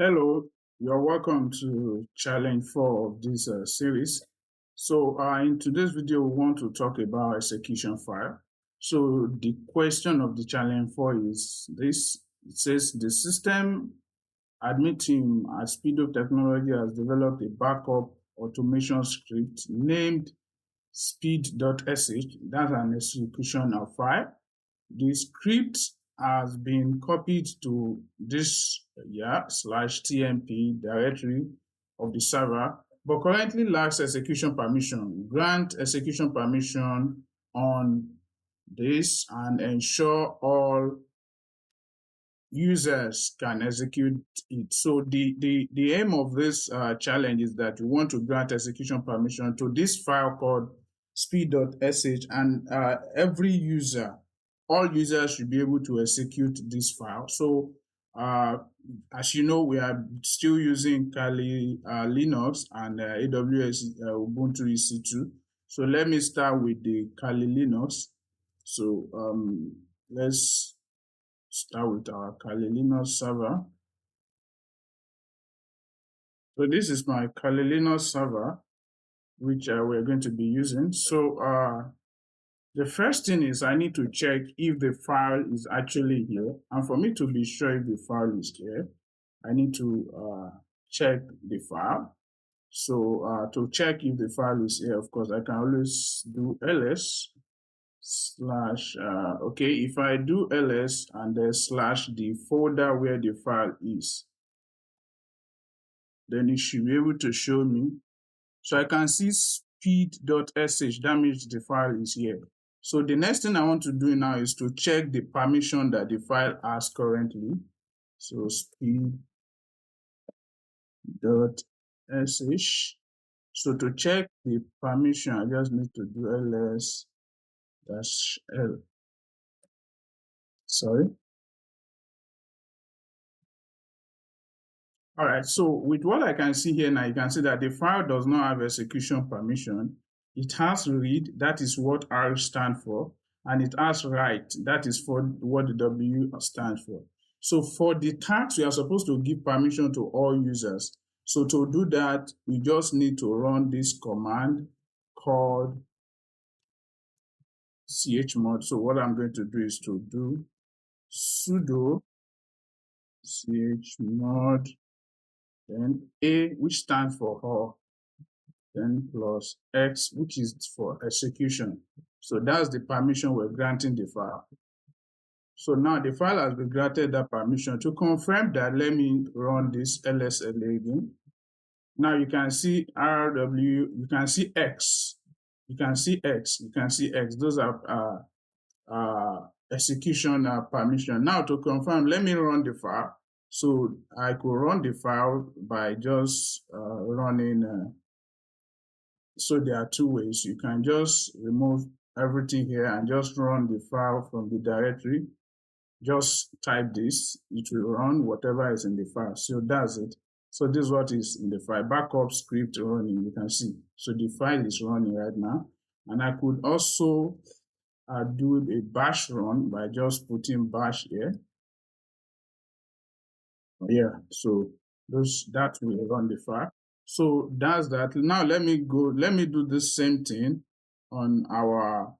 Hello, you're welcome to challenge 4 of this series. So in today's video, we want to talk about execution file. So the question of the challenge 4 is this. It says the system admin team at Speedo Technology has developed a backup automation script named speed.sh. That's an execution file. The script has been copied to this /tmp directory of the server, but currently lacks execution permission. Grant execution permission on this and ensure all users can execute it. So the aim of this challenge is that you want to grant execution permission to this file called speed.sh, and every user, all users should be able to execute this file. So as you know, we are still using Kali Linux and AWS Ubuntu EC2. So let me start with the Kali Linux. So let's start with our Kali Linux server. So this is my Kali Linux server, which we're going to be using. So the first thing is I need to check if the file is actually here. And for me to be sure if the file is here, I need to check the file. So to check if the file is here, of course, I can always do ls / okay, if I do ls and then / the folder where the file is, then it should be able to show me. So I can see speed.sh, that means the file is here. So the next thing I want to do now is to check the permission that the file has currently. So speed.sh. So to check the permission, I just need to do ls-l. Sorry. All right, so with what I can see here now, you can see that the file does not have execution permission. It has read, that is what R stands for, and it has write, that is for what the W stands for. So for the task, we are supposed to give permission to all users. So to do that, we just need to run this command called chmod. So what I'm going to do is to do sudo chmod, then A, which stands for all, then plus X, which is for execution. So that's the permission we're granting the file. So now the file has been granted that permission. To confirm that, let me run this LSLA again. Now you can see RW, you can see X, you can see X, you can see X. Those are execution permission. Now to confirm, let me run the file. So I could run the file by just running. So there are two ways. You can just remove everything here and just run the file from the directory. Just type this, it will run whatever is in the file. So that's it. So this is what is in the file. Backup script running, you can see. So the file is running right now. And I could also do a bash run by just putting bash here. Yeah, so that will run the file. So that's that. Now let me do the same thing on our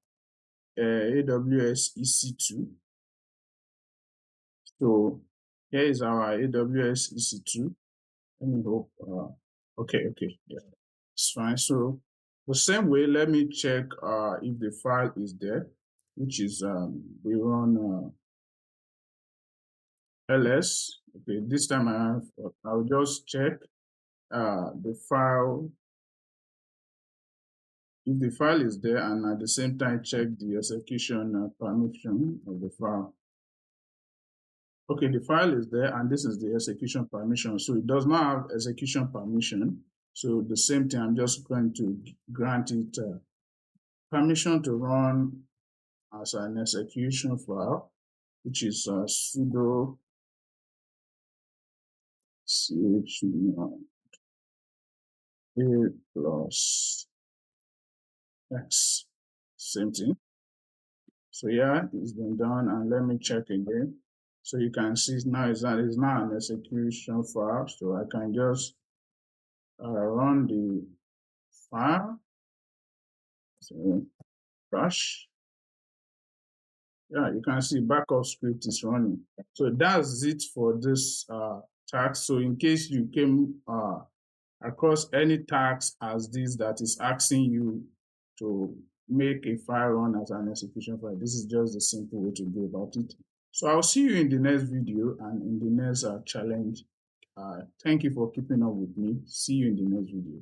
AWS EC2. So here is our AWS EC2. Let me hope. Okay, yeah, it's fine. So the same way, let me check if the file is there, which is we run ls. Okay, this time I'll just check the file, if the file is there, and at the same time check the execution permission of the file. Okay, the file is there, and this is the execution permission. So it does not have execution permission. So the same thing, I'm just going to grant it permission to run as an execution file, which is sudo chmod a plus x, same thing. So yeah, it's been done, and let me check again. So you can see now it's now an execution file. So I can just run the file. So crash. Yeah, you can see backup script is running. So that's it for this task. So in case you came across any task as this that is asking you to make a file run as an execution file, this is just the simple way to go about it. So I'll see you in the next video and in the next challenge. Thank you for keeping up with me. See you in the next video.